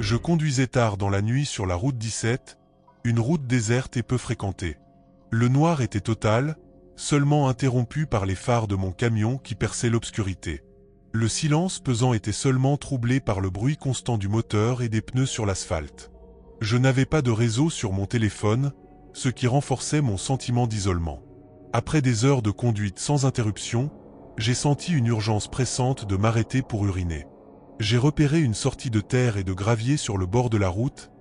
Je conduisais tard dans la nuit sur la route 17, une route déserte et peu fréquentée. Le noir était total, seulement interrompu par les phares de mon camion qui perçaient l'obscurité. Le silence pesant était seulement troublé par le bruit constant du moteur et des pneus sur l'asphalte. Je n'avais pas de réseau sur mon téléphone, ce qui renforçait mon sentiment d'isolement. Après des heures de conduite sans interruption, j'ai senti une urgence pressante de m'arrêter pour uriner. J'ai repéré une sortie de terre et de gravier sur le bord de la route,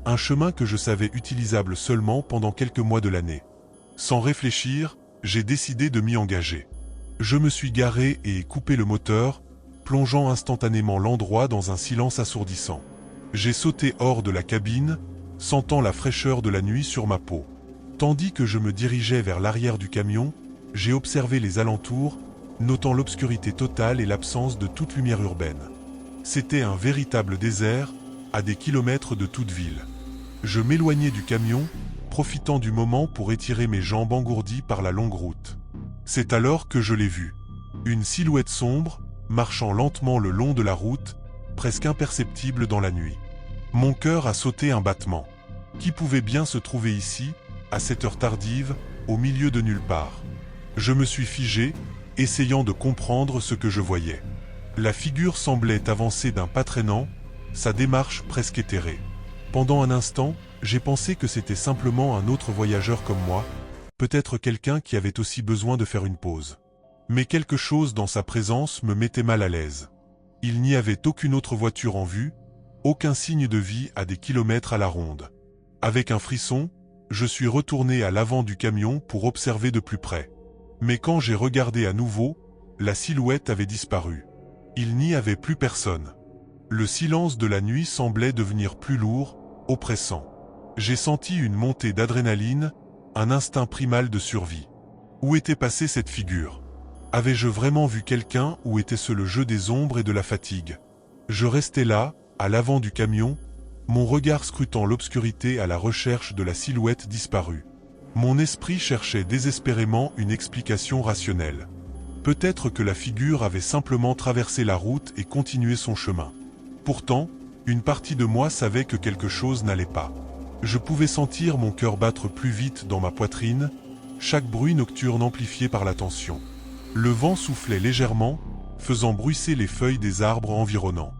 un chemin que je savais utilisable seulement pendant quelques mois de l'année. Sans réfléchir, j'ai décidé de m'y engager. Je me suis garé et ai coupé le moteur, plongeant instantanément l'endroit dans un silence assourdissant. J'ai sauté hors de la cabine, sentant la fraîcheur de la nuit sur ma peau. Tandis que je me dirigeais vers l'arrière du camion, j'ai observé les alentours, notant l'obscurité totale et l'absence de toute lumière urbaine. C'était un véritable désert, à des kilomètres de toute ville. Je m'éloignais du camion, profitant du moment pour étirer mes jambes engourdies par la longue route. C'est alors que je l'ai vu. Une silhouette sombre, marchant lentement le long de la route, presque imperceptible dans la nuit. Mon cœur a sauté un battement. Qui pouvait bien se trouver ici, à cette heure tardive, au milieu de nulle part? Je me suis figé, essayant de comprendre ce que je voyais. La figure semblait avancer d'un pas traînant, sa démarche presque éthérée. Pendant un instant, j'ai pensé que c'était simplement un autre voyageur comme moi, peut-être quelqu'un qui avait aussi besoin de faire une pause. Mais quelque chose dans sa présence me mettait mal à l'aise. Il n'y avait aucune autre voiture en vue, aucun signe de vie à des kilomètres à la ronde. Avec un frisson, je suis retourné à l'avant du camion pour observer de plus près. Mais quand j'ai regardé à nouveau, la silhouette avait disparu. Il n'y avait plus personne. Le silence de la nuit semblait devenir plus lourd, oppressant. J'ai senti une montée d'adrénaline, un instinct primal de survie. Où était passée cette figure? Avais-je vraiment vu quelqu'un ou était-ce le jeu des ombres et de la fatigue? Je restais là, à l'avant du camion, mon regard scrutant l'obscurité à la recherche de la silhouette disparue. Mon esprit cherchait désespérément une explication rationnelle. Peut-être que la figure avait simplement traversé la route et continué son chemin. Pourtant, une partie de moi savait que quelque chose n'allait pas. Je pouvais sentir mon cœur battre plus vite dans ma poitrine, chaque bruit nocturne amplifié par la tension. Le vent soufflait légèrement, faisant bruisser les feuilles des arbres environnants.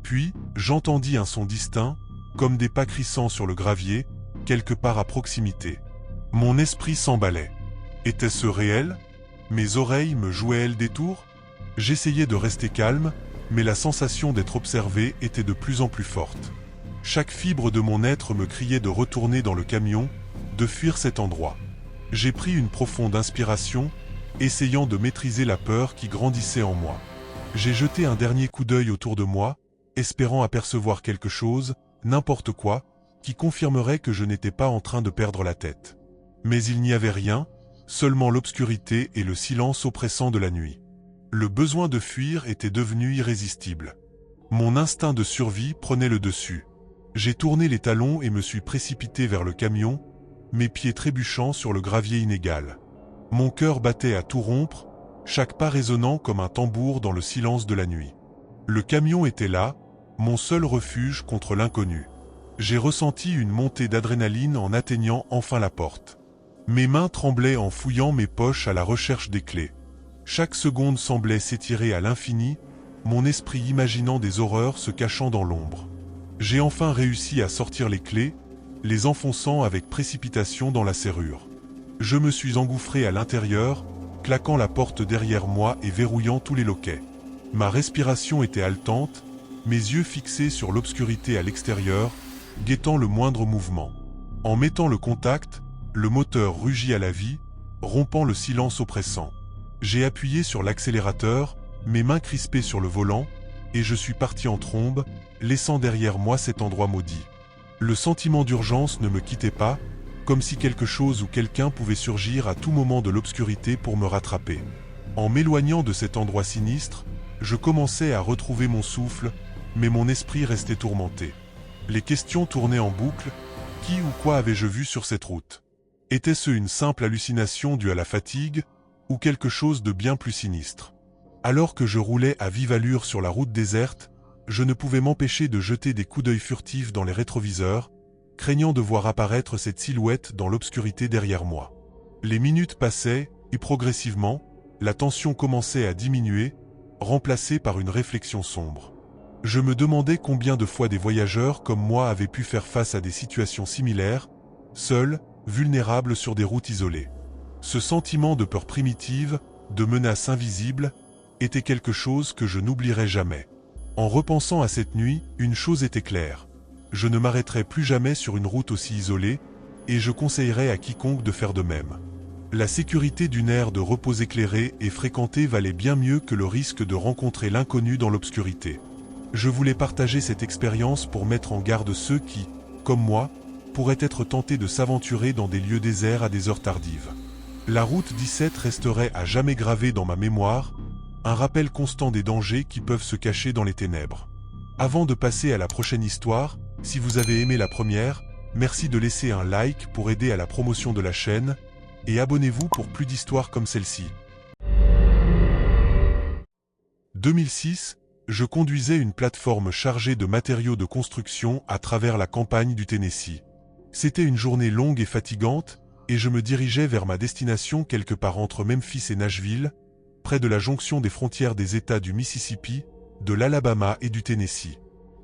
Puis, j'entendis un son distinct, comme des pas crissant sur le gravier, quelque part à proximité. Mon esprit s'emballait. Était-ce réel? Mes oreilles me jouaient-elles des tours? J'essayais de rester calme, mais la sensation d'être observé était de plus en plus forte. Chaque fibre de mon être me criait de retourner dans le camion, de fuir cet endroit. J'ai pris une profonde inspiration, essayant de maîtriser la peur qui grandissait en moi. J'ai jeté un dernier coup d'œil autour de moi, espérant apercevoir quelque chose, n'importe quoi, qui confirmerait que je n'étais pas en train de perdre la tête. Mais il n'y avait rien, seulement l'obscurité et le silence oppressant de la nuit. Le besoin de fuir était devenu irrésistible. Mon instinct de survie prenait le dessus. J'ai tourné les talons et me suis précipité vers le camion, mes pieds trébuchant sur le gravier inégal. Mon cœur battait à tout rompre, chaque pas résonnant comme un tambour dans le silence de la nuit. Le camion était là, mon seul refuge contre l'inconnu. J'ai ressenti une montée d'adrénaline en atteignant enfin la porte. Mes mains tremblaient en fouillant mes poches à la recherche des clés. Chaque seconde semblait s'étirer à l'infini, mon esprit imaginant des horreurs se cachant dans l'ombre. J'ai enfin réussi à sortir les clés, les enfonçant avec précipitation dans la serrure. Je me suis engouffré à l'intérieur, claquant la porte derrière moi et verrouillant tous les loquets. Ma respiration était haletante, mes yeux fixés sur l'obscurité à l'extérieur, guettant le moindre mouvement. En mettant le contact, le moteur rugit à la vie, rompant le silence oppressant. J'ai appuyé sur l'accélérateur, mes mains crispées sur le volant, et je suis parti en trombe, laissant derrière moi cet endroit maudit. Le sentiment d'urgence ne me quittait pas, comme si quelque chose ou quelqu'un pouvait surgir à tout moment de l'obscurité pour me rattraper. En m'éloignant de cet endroit sinistre, je commençais à retrouver mon souffle, mais mon esprit restait tourmenté. Les questions tournaient en boucle. Qui ou quoi avais-je vu sur cette route? Était-ce une simple hallucination due à la fatigue, ou quelque chose de bien plus sinistre? Alors que je roulais à vive allure sur la route déserte, je ne pouvais m'empêcher de jeter des coups d'œil furtifs dans les rétroviseurs, craignant de voir apparaître cette silhouette dans l'obscurité derrière moi. Les minutes passaient, et progressivement, la tension commençait à diminuer, remplacée par une réflexion sombre. Je me demandais combien de fois des voyageurs comme moi avaient pu faire face à des situations similaires, seuls, vulnérables sur des routes isolées. Ce sentiment de peur primitive, de menace invisible, était quelque chose que je n'oublierai jamais. En repensant à cette nuit, une chose était claire. Je ne m'arrêterai plus jamais sur une route aussi isolée, et je conseillerais à quiconque de faire de même. La sécurité d'une aire de repos éclairée et fréquentée valait bien mieux que le risque de rencontrer l'inconnu dans l'obscurité. Je voulais partager cette expérience pour mettre en garde ceux qui, comme moi, pourraient être tentés de s'aventurer dans des lieux déserts à des heures tardives. La route 17 resterait à jamais gravée dans ma mémoire, un rappel constant des dangers qui peuvent se cacher dans les ténèbres. Avant de passer à la prochaine histoire, si vous avez aimé la première, merci de laisser un like pour aider à la promotion de la chaîne, et abonnez-vous pour plus d'histoires comme celle-ci. 2006, je conduisais une plateforme chargée de matériaux de construction à travers la campagne du Tennessee. C'était une journée longue et fatigante, et je me dirigeais vers ma destination quelque part entre Memphis et Nashville, près de la jonction des frontières des États du Mississippi, de l'Alabama et du Tennessee.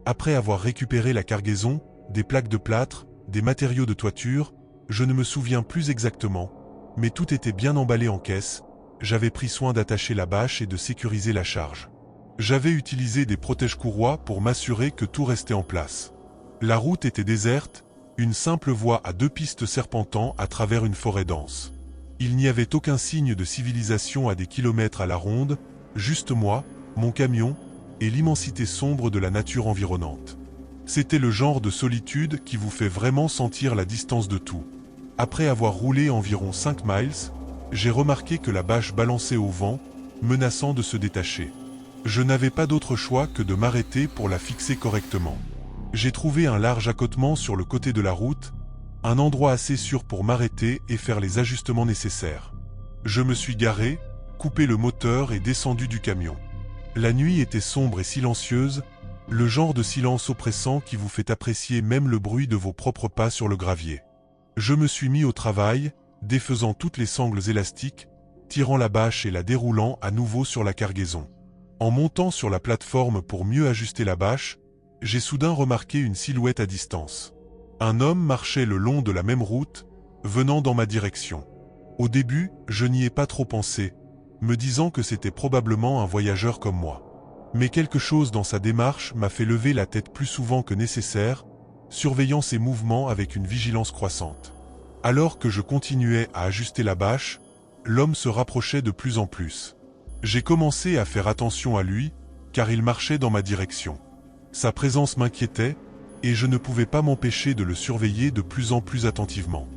Après avoir récupéré la cargaison, des plaques de plâtre, des matériaux de toiture, je ne me souviens plus exactement, mais tout était bien emballé en caisse, j'avais pris soin d'attacher la bâche et de sécuriser la charge. J'avais utilisé des protège-courroies pour m'assurer que tout restait en place. La route était déserte, une simple voie à 2 pistes serpentant à travers une forêt dense. Il n'y avait aucun signe de civilisation à des kilomètres à la ronde, juste moi, mon camion, et l'immensité sombre de la nature environnante. C'était le genre de solitude qui vous fait vraiment sentir la distance de tout. Après avoir roulé environ 5 miles, j'ai remarqué que la bâche balançait au vent, menaçant de se détacher. Je n'avais pas d'autre choix que de m'arrêter pour la fixer correctement. J'ai trouvé un large accotement sur le côté de la route, un endroit assez sûr pour m'arrêter et faire les ajustements nécessaires. Je me suis garé, coupé le moteur et descendu du camion. La nuit était sombre et silencieuse, le genre de silence oppressant qui vous fait apprécier même le bruit de vos propres pas sur le gravier. Je me suis mis au travail, défaisant toutes les sangles élastiques, tirant la bâche et la déroulant à nouveau sur la cargaison. En montant sur la plateforme pour mieux ajuster la bâche, j'ai soudain remarqué une silhouette à distance. Un homme marchait le long de la même route, venant dans ma direction. Au début, je n'y ai pas trop pensé, me disant que c'était probablement un voyageur comme moi. Mais quelque chose dans sa démarche m'a fait lever la tête plus souvent que nécessaire, surveillant ses mouvements avec une vigilance croissante. Alors que je continuais à ajuster la bâche, l'homme se rapprochait de plus en plus. J'ai commencé à faire attention à lui, car il marchait dans ma direction. Sa présence m'inquiétait, et je ne pouvais pas m'empêcher de le surveiller de plus en plus attentivement.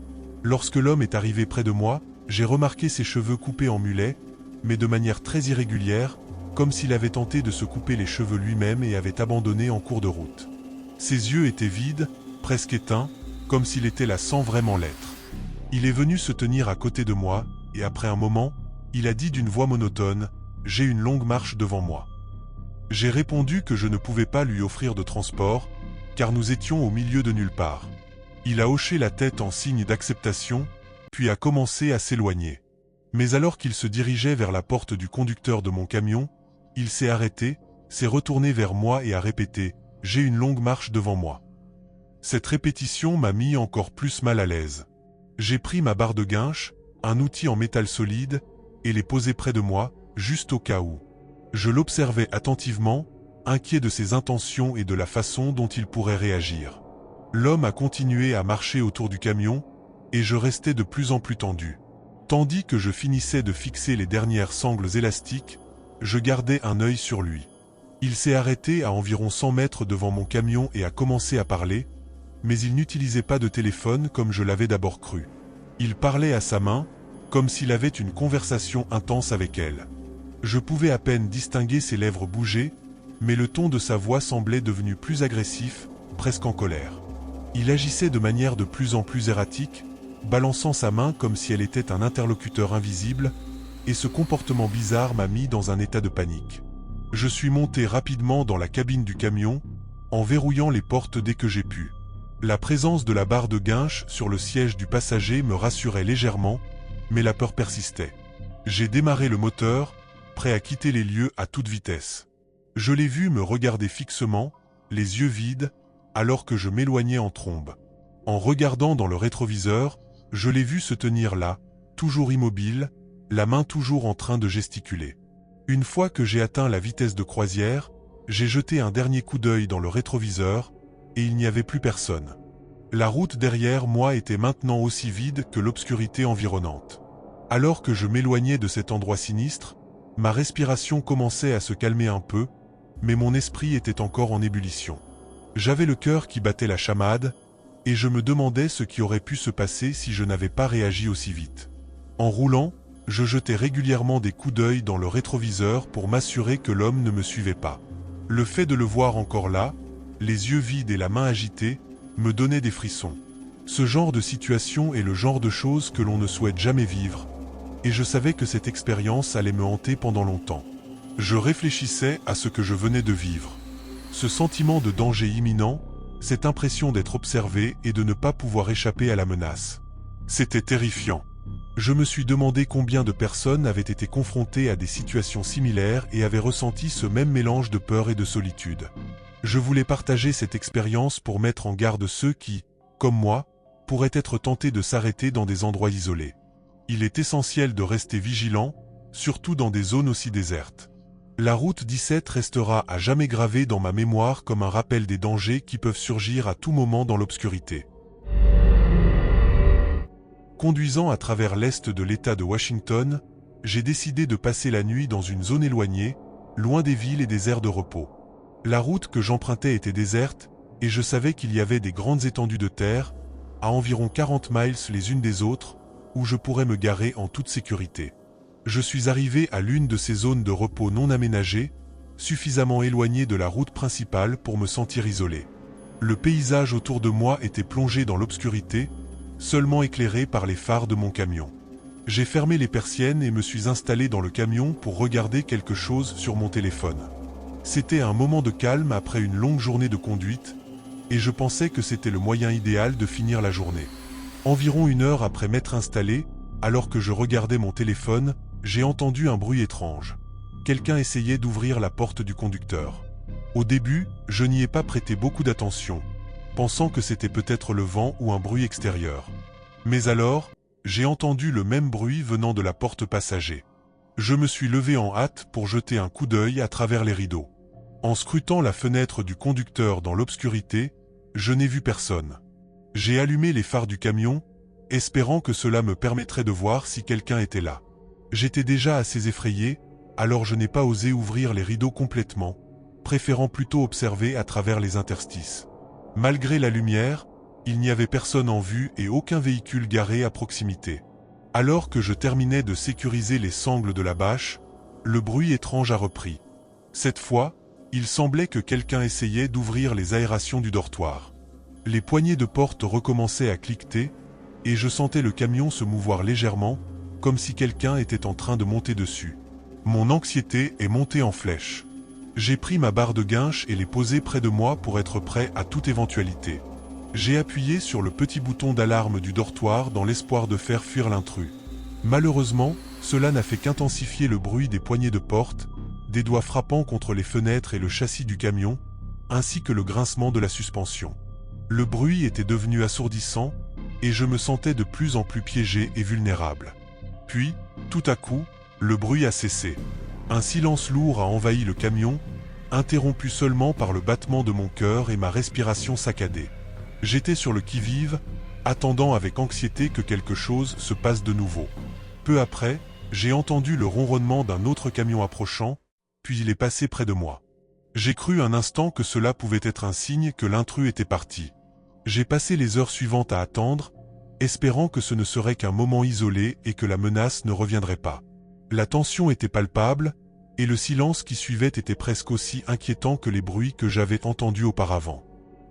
Lorsque l'homme est arrivé près de moi, j'ai remarqué ses cheveux coupés en mulet, mais de manière très irrégulière, comme s'il avait tenté de se couper les cheveux lui-même et avait abandonné en cours de route. Ses yeux étaient vides, presque éteints, comme s'il était là sans vraiment l'être. Il est venu se tenir à côté de moi, et après un moment, il a dit d'une voix monotone, « J'ai une longue marche devant moi ». J'ai répondu que je ne pouvais pas lui offrir de transport, car nous étions au milieu de nulle part. Il a hoché la tête en signe d'acceptation, puis a commencé à s'éloigner. Mais alors qu'il se dirigeait vers la porte du conducteur de mon camion, il s'est arrêté, s'est retourné vers moi et a répété « J'ai une longue marche devant moi ». Cette répétition m'a mis encore plus mal à l'aise. J'ai pris ma barre de guinche, un outil en métal solide, et l'ai posé près de moi, juste au cas où. Je l'observais attentivement, inquiet de ses intentions et de la façon dont il pourrait réagir. L'homme a continué à marcher autour du camion, et je restais de plus en plus tendu. Tandis que je finissais de fixer les dernières sangles élastiques, je gardais un œil sur lui. Il s'est arrêté à environ 100 mètres devant mon camion et a commencé à parler, mais il n'utilisait pas de téléphone comme je l'avais d'abord cru. Il parlait à sa main, comme s'il avait une conversation intense avec elle. Je pouvais à peine distinguer ses lèvres bouger, mais le ton de sa voix semblait devenu plus agressif, presque en colère. Il agissait de manière de plus en plus erratique, balançant sa main comme si elle était un interlocuteur invisible, et ce comportement bizarre m'a mis dans un état de panique. Je suis monté rapidement dans la cabine du camion, en verrouillant les portes dès que j'ai pu. La présence de la barre de guinche sur le siège du passager me rassurait légèrement, mais la peur persistait. J'ai démarré le moteur, prêt à quitter les lieux à toute vitesse. Je l'ai vu me regarder fixement, les yeux vides, alors que je m'éloignais en trombe. En regardant dans le rétroviseur, je l'ai vu se tenir là, toujours immobile, la main toujours en train de gesticuler. Une fois que j'ai atteint la vitesse de croisière, j'ai jeté un dernier coup d'œil dans le rétroviseur, et il n'y avait plus personne. La route derrière moi était maintenant aussi vide que l'obscurité environnante. Alors que je m'éloignais de cet endroit sinistre, ma respiration commençait à se calmer un peu, mais mon esprit était encore en ébullition. J'avais le cœur qui battait la chamade, et je me demandais ce qui aurait pu se passer si je n'avais pas réagi aussi vite. En roulant, je jetais régulièrement des coups d'œil dans le rétroviseur pour m'assurer que l'homme ne me suivait pas. Le fait de le voir encore là, les yeux vides et la main agitée, me donnait des frissons. Ce genre de situation est le genre de choses que l'on ne souhaite jamais vivre, et je savais que cette expérience allait me hanter pendant longtemps. Je réfléchissais à ce que je venais de vivre. Ce sentiment de danger imminent, cette impression d'être observé et de ne pas pouvoir échapper à la menace. C'était terrifiant. Je me suis demandé combien de personnes avaient été confrontées à des situations similaires et avaient ressenti ce même mélange de peur et de solitude. Je voulais partager cette expérience pour mettre en garde ceux qui, comme moi, pourraient être tentés de s'arrêter dans des endroits isolés. Il est essentiel de rester vigilant, surtout dans des zones aussi désertes. La route 17 restera à jamais gravée dans ma mémoire comme un rappel des dangers qui peuvent surgir à tout moment dans l'obscurité. Conduisant à travers l'est de l'État de Washington, j'ai décidé de passer la nuit dans une zone éloignée, loin des villes et des aires de repos. La route que j'empruntais était déserte, et je savais qu'il y avait des grandes étendues de terre, à environ 40 miles les unes des autres, où je pourrais me garer en toute sécurité. Je suis arrivé à l'une de ces zones de repos non aménagées, suffisamment éloignées de la route principale pour me sentir isolé. Le paysage autour de moi était plongé dans l'obscurité, seulement éclairé par les phares de mon camion. J'ai fermé les persiennes et me suis installé dans le camion pour regarder quelque chose sur mon téléphone. C'était un moment de calme après une longue journée de conduite, et je pensais que c'était le moyen idéal de finir la journée. Environ 1 heure après m'être installé, alors que je regardais mon téléphone, j'ai entendu un bruit étrange. Quelqu'un essayait d'ouvrir la porte du conducteur. Au début, je n'y ai pas prêté beaucoup d'attention, pensant que c'était peut-être le vent ou un bruit extérieur. Mais alors, j'ai entendu le même bruit venant de la porte passager. Je me suis levé en hâte pour jeter un coup d'œil à travers les rideaux. En scrutant la fenêtre du conducteur dans l'obscurité, je n'ai vu personne. J'ai allumé les phares du camion, espérant que cela me permettrait de voir si quelqu'un était là. J'étais déjà assez effrayé, alors je n'ai pas osé ouvrir les rideaux complètement, préférant plutôt observer à travers les interstices. Malgré la lumière, il n'y avait personne en vue et aucun véhicule garé à proximité. Alors que je terminais de sécuriser les sangles de la bâche, le bruit étrange a repris. Cette fois, il semblait que quelqu'un essayait d'ouvrir les aérations du dortoir. Les poignées de porte recommençaient à cliqueter, et je sentais le camion se mouvoir légèrement, comme si quelqu'un était en train de monter dessus. Mon anxiété est montée en flèche. J'ai pris ma barre de guinche et l'ai posée près de moi pour être prêt à toute éventualité. J'ai appuyé sur le petit bouton d'alarme du dortoir dans l'espoir de faire fuir l'intrus. Malheureusement, cela n'a fait qu'intensifier le bruit des poignées de porte, des doigts frappant contre les fenêtres et le châssis du camion, ainsi que le grincement de la suspension. Le bruit était devenu assourdissant, et je me sentais de plus en plus piégé et vulnérable. Puis, tout à coup, le bruit a cessé. Un silence lourd a envahi le camion, interrompu seulement par le battement de mon cœur et ma respiration saccadée. J'étais sur le qui-vive, attendant avec anxiété que quelque chose se passe de nouveau. Peu après, j'ai entendu le ronronnement d'un autre camion approchant, puis il est passé près de moi. J'ai cru un instant que cela pouvait être un signe que l'intrus était parti. J'ai passé les heures suivantes à attendre, espérant que ce ne serait qu'un moment isolé et que la menace ne reviendrait pas. La tension était palpable, et le silence qui suivait était presque aussi inquiétant que les bruits que j'avais entendus auparavant.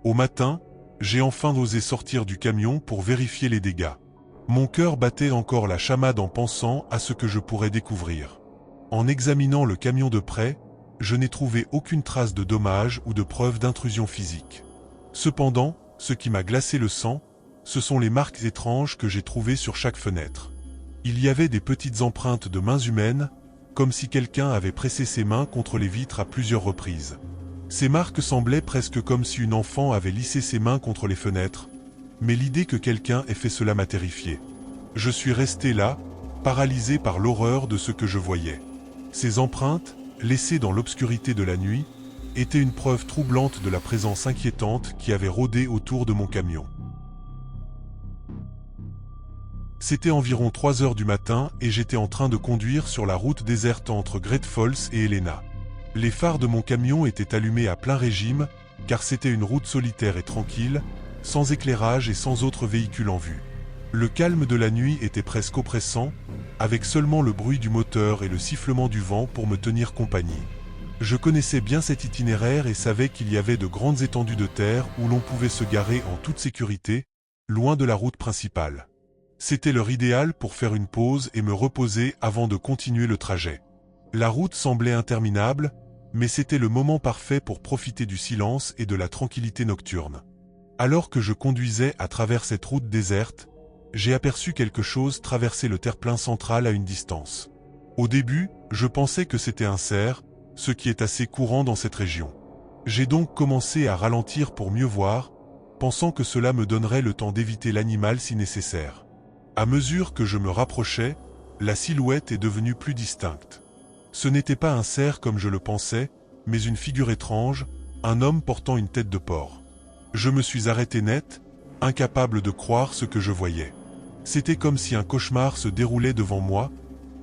Au matin, j'ai enfin osé sortir du camion pour vérifier les dégâts. Mon cœur battait encore la chamade en pensant à ce que je pourrais découvrir. En examinant le camion de près, je n'ai trouvé aucune trace de dommage ou de preuve d'intrusion physique. Cependant, ce qui m'a glacé le sang, ce sont les marques étranges que j'ai trouvées sur chaque fenêtre. Il y avait des petites empreintes de mains humaines, comme si quelqu'un avait pressé ses mains contre les vitres à plusieurs reprises. Ces marques semblaient presque comme si une enfant avait lissé ses mains contre les fenêtres, mais l'idée que quelqu'un ait fait cela m'a terrifié. Je suis resté là, paralysé par l'horreur de ce que je voyais. Ces empreintes, laissées dans l'obscurité de la nuit, étaient une preuve troublante de la présence inquiétante qui avait rôdé autour de mon camion. C'était environ 3 heures du matin et j'étais en train de conduire sur la route déserte entre Great Falls et Helena. Les phares de mon camion étaient allumés à plein régime, car c'était une route solitaire et tranquille, sans éclairage et sans autre véhicule en vue. Le calme de la nuit était presque oppressant, avec seulement le bruit du moteur et le sifflement du vent pour me tenir compagnie. Je connaissais bien cet itinéraire et savais qu'il y avait de grandes étendues de terre où l'on pouvait se garer en toute sécurité, loin de la route principale. C'était l'heure idéale pour faire une pause et me reposer avant de continuer le trajet. La route semblait interminable, mais c'était le moment parfait pour profiter du silence et de la tranquillité nocturne. Alors que je conduisais à travers cette route déserte, j'ai aperçu quelque chose traverser le terre-plein central à une distance. Au début, je pensais que c'était un cerf, ce qui est assez courant dans cette région. J'ai donc commencé à ralentir pour mieux voir, pensant que cela me donnerait le temps d'éviter l'animal si nécessaire. À mesure que je me rapprochais, la silhouette est devenue plus distincte. Ce n'était pas un cerf comme je le pensais, mais une figure étrange, un homme portant une tête de porc. Je me suis arrêté net, incapable de croire ce que je voyais. C'était comme si un cauchemar se déroulait devant moi,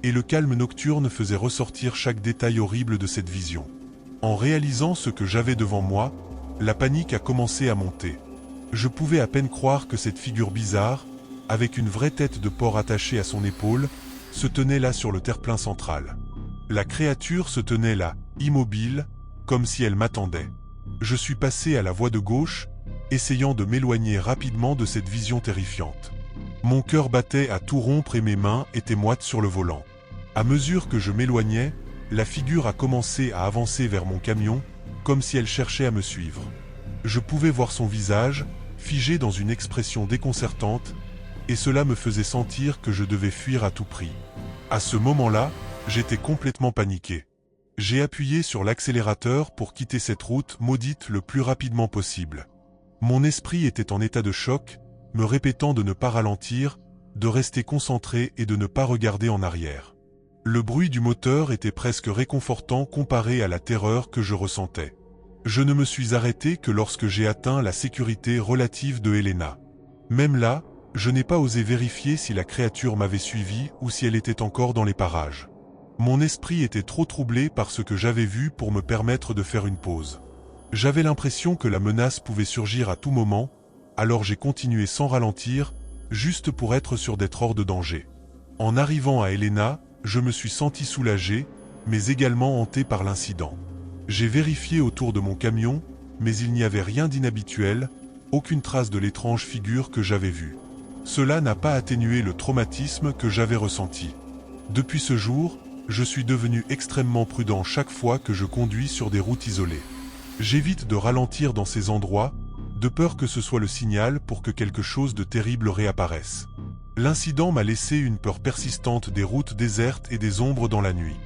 et le calme nocturne faisait ressortir chaque détail horrible de cette vision. En réalisant ce que j'avais devant moi, la panique a commencé à monter. Je pouvais à peine croire que cette figure bizarre, avec une vraie tête de porc attachée à son épaule, se tenait là sur le terre-plein central. La créature se tenait là, immobile, comme si elle m'attendait. Je suis passé à la voie de gauche, essayant de m'éloigner rapidement de cette vision terrifiante. Mon cœur battait à tout rompre et mes mains étaient moites sur le volant. À mesure que je m'éloignais, la figure a commencé à avancer vers mon camion, comme si elle cherchait à me suivre. Je pouvais voir son visage, figé dans une expression déconcertante, et cela me faisait sentir que je devais fuir à tout prix. À ce moment-là, j'étais complètement paniqué. J'ai appuyé sur l'accélérateur pour quitter cette route maudite le plus rapidement possible. Mon esprit était en état de choc, me répétant de ne pas ralentir, de rester concentré et de ne pas regarder en arrière. Le bruit du moteur était presque réconfortant comparé à la terreur que je ressentais. Je ne me suis arrêté que lorsque j'ai atteint la sécurité relative de Helena. Même là, je n'ai pas osé vérifier si la créature m'avait suivi ou si elle était encore dans les parages. Mon esprit était trop troublé par ce que j'avais vu pour me permettre de faire une pause. J'avais l'impression que la menace pouvait surgir à tout moment, alors j'ai continué sans ralentir, juste pour être sûr d'être hors de danger. En arrivant à Helena, je me suis senti soulagé, mais également hanté par l'incident. J'ai vérifié autour de mon camion, mais il n'y avait rien d'inhabituel, aucune trace de l'étrange figure que j'avais vue. Cela n'a pas atténué le traumatisme que j'avais ressenti. Depuis ce jour, je suis devenu extrêmement prudent chaque fois que je conduis sur des routes isolées. J'évite de ralentir dans ces endroits, de peur que ce soit le signal pour que quelque chose de terrible réapparaisse. L'incident m'a laissé une peur persistante des routes désertes et des ombres dans la nuit.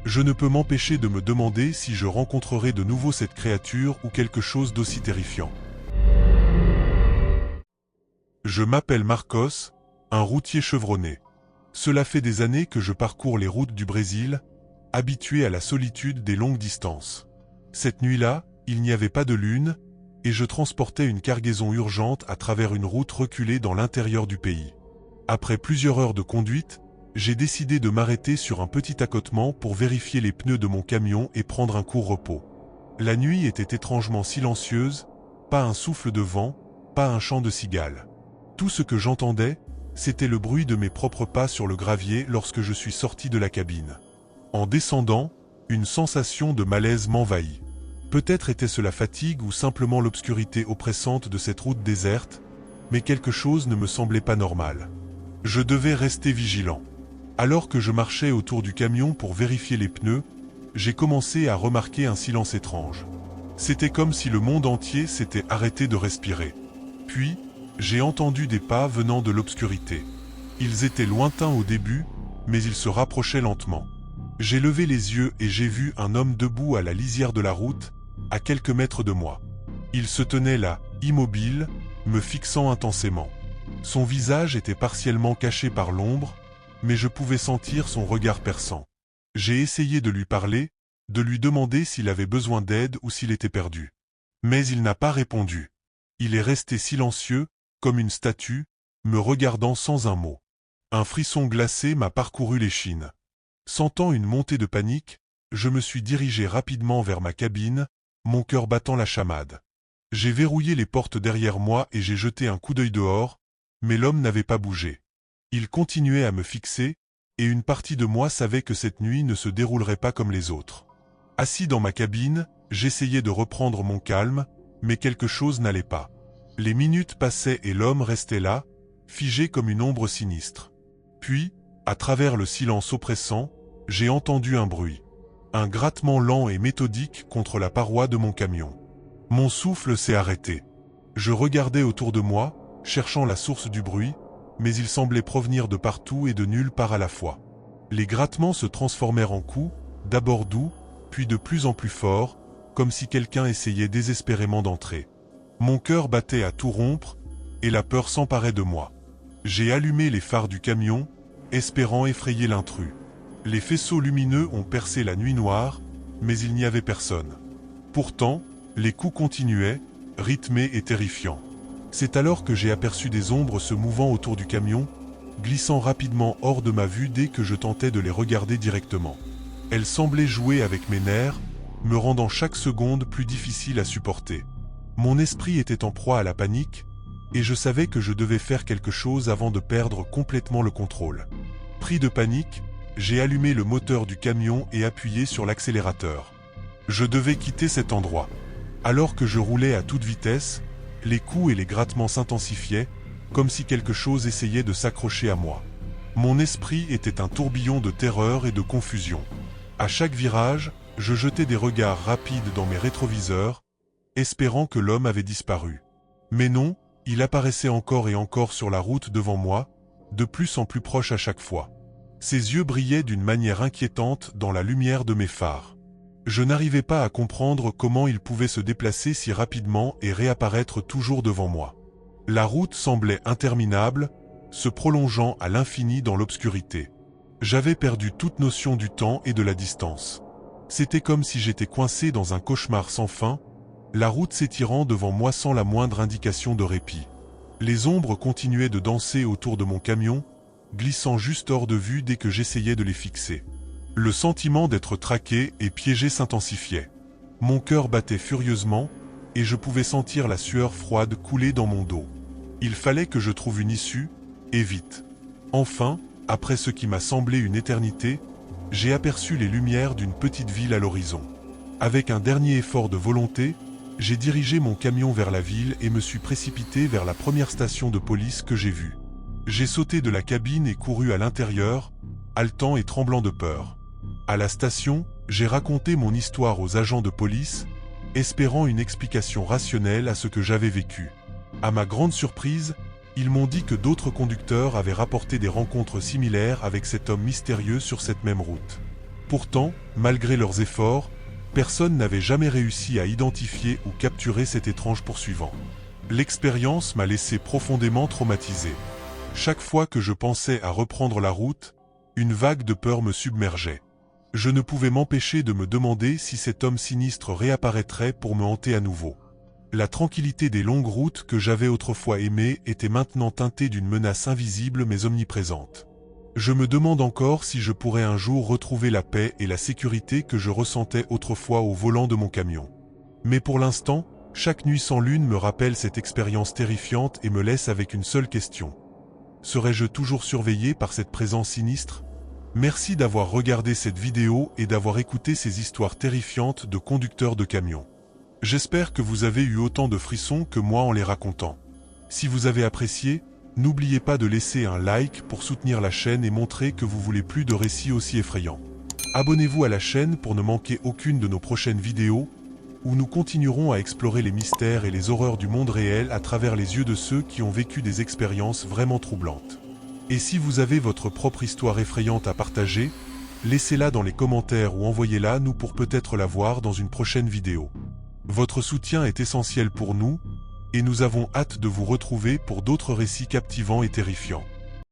Je ne peux m'empêcher de me demander si je rencontrerai de nouveau cette créature ou quelque chose d'aussi terrifiant. Je m'appelle Marcos, un routier chevronné. Cela fait des années que je parcours les routes du Brésil, habitué à la solitude des longues distances. Cette nuit-là, il n'y avait pas de lune, et je transportais une cargaison urgente à travers une route reculée dans l'intérieur du pays. Après plusieurs heures de conduite, j'ai décidé de m'arrêter sur un petit accotement pour vérifier les pneus de mon camion et prendre un court repos. La nuit était étrangement silencieuse, pas un souffle de vent, pas un chant de cigale. Tout ce que j'entendais, c'était le bruit de mes propres pas sur le gravier lorsque je suis sorti de la cabine. En descendant, une sensation de malaise m'envahit. Peut-être était-ce la fatigue ou simplement l'obscurité oppressante de cette route déserte, mais quelque chose ne me semblait pas normal. Je devais rester vigilant. Alors que je marchais autour du camion pour vérifier les pneus, j'ai commencé à remarquer un silence étrange. C'était comme si le monde entier s'était arrêté de respirer. Puis, j'ai entendu des pas venant de l'obscurité. Ils étaient lointains au début, mais ils se rapprochaient lentement. J'ai levé les yeux et j'ai vu un homme debout à la lisière de la route, à quelques mètres de moi. Il se tenait là, immobile, me fixant intensément. Son visage était partiellement caché par l'ombre, mais je pouvais sentir son regard perçant. J'ai essayé de lui parler, de lui demander s'il avait besoin d'aide ou s'il était perdu. Mais il n'a pas répondu. Il est resté silencieux, comme une statue, me regardant sans un mot. Un frisson glacé m'a parcouru l'échine. Sentant une montée de panique, je me suis dirigé rapidement vers ma cabine, mon cœur battant la chamade. J'ai verrouillé les portes derrière moi et j'ai jeté un coup d'œil dehors, mais l'homme n'avait pas bougé. Il continuait à me fixer, et une partie de moi savait que cette nuit ne se déroulerait pas comme les autres. Assis dans ma cabine, j'essayais de reprendre mon calme, mais quelque chose n'allait pas. Les minutes passaient et l'homme restait là, figé comme une ombre sinistre. Puis, à travers le silence oppressant, j'ai entendu un bruit. Un grattement lent et méthodique contre la paroi de mon camion. Mon souffle s'est arrêté. Je regardais autour de moi, cherchant la source du bruit, mais il semblait provenir de partout et de nulle part à la fois. Les grattements se transformèrent en coups, d'abord doux, puis de plus en plus forts, comme si quelqu'un essayait désespérément d'entrer. Mon cœur battait à tout rompre, et la peur s'emparait de moi. J'ai allumé les phares du camion, espérant effrayer l'intrus. Les faisceaux lumineux ont percé la nuit noire, mais il n'y avait personne. Pourtant, les coups continuaient, rythmés et terrifiants. C'est alors que j'ai aperçu des ombres se mouvant autour du camion, glissant rapidement hors de ma vue dès que je tentais de les regarder directement. Elles semblaient jouer avec mes nerfs, me rendant chaque seconde plus difficile à supporter. Mon esprit était en proie à la panique, et je savais que je devais faire quelque chose avant de perdre complètement le contrôle. Pris de panique, j'ai allumé le moteur du camion et appuyé sur l'accélérateur. Je devais quitter cet endroit. Alors que je roulais à toute vitesse, les coups et les grattements s'intensifiaient, comme si quelque chose essayait de s'accrocher à moi. Mon esprit était un tourbillon de terreur et de confusion. À chaque virage, je jetais des regards rapides dans mes rétroviseurs, espérant que l'homme avait disparu. Mais non, il apparaissait encore et encore sur la route devant moi, de plus en plus proche à chaque fois. Ses yeux brillaient d'une manière inquiétante dans la lumière de mes phares. Je n'arrivais pas à comprendre comment il pouvait se déplacer si rapidement et réapparaître toujours devant moi. La route semblait interminable, se prolongeant à l'infini dans l'obscurité. J'avais perdu toute notion du temps et de la distance. C'était comme si j'étais coincé dans un cauchemar sans fin, la route s'étirant devant moi sans la moindre indication de répit. Les ombres continuaient de danser autour de mon camion, glissant juste hors de vue dès que j'essayais de les fixer. Le sentiment d'être traqué et piégé s'intensifiait. Mon cœur battait furieusement, et je pouvais sentir la sueur froide couler dans mon dos. Il fallait que je trouve une issue, et vite. Enfin, après ce qui m'a semblé une éternité, j'ai aperçu les lumières d'une petite ville à l'horizon. Avec un dernier effort de volonté, j'ai dirigé mon camion vers la ville et me suis précipité vers la première station de police que j'ai vue. J'ai sauté de la cabine et couru à l'intérieur, haletant et tremblant de peur. À la station, j'ai raconté mon histoire aux agents de police, espérant une explication rationnelle à ce que j'avais vécu. À ma grande surprise, ils m'ont dit que d'autres conducteurs avaient rapporté des rencontres similaires avec cet homme mystérieux sur cette même route. Pourtant, malgré leurs efforts, personne n'avait jamais réussi à identifier ou capturer cet étrange poursuivant. L'expérience m'a laissé profondément traumatisé. Chaque fois que je pensais à reprendre la route, une vague de peur me submergeait. Je ne pouvais m'empêcher de me demander si cet homme sinistre réapparaîtrait pour me hanter à nouveau. La tranquillité des longues routes que j'avais autrefois aimées était maintenant teintée d'une menace invisible mais omniprésente. Je me demande encore si je pourrais un jour retrouver la paix et la sécurité que je ressentais autrefois au volant de mon camion. Mais pour l'instant, chaque nuit sans lune me rappelle cette expérience terrifiante et me laisse avec une seule question. Serais-je toujours surveillé par cette présence sinistre ? Merci d'avoir regardé cette vidéo et d'avoir écouté ces histoires terrifiantes de conducteurs de camions. J'espère que vous avez eu autant de frissons que moi en les racontant. Si vous avez apprécié, n'oubliez pas de laisser un like pour soutenir la chaîne et montrer que vous voulez plus de récits aussi effrayants. Abonnez-vous à la chaîne pour ne manquer aucune de nos prochaines vidéos, où nous continuerons à explorer les mystères et les horreurs du monde réel à travers les yeux de ceux qui ont vécu des expériences vraiment troublantes. Et si vous avez votre propre histoire effrayante à partager, laissez-la dans les commentaires ou envoyez-la à nous pour peut-être la voir dans une prochaine vidéo. Votre soutien est essentiel pour nous, et nous avons hâte de vous retrouver pour d'autres récits captivants et terrifiants.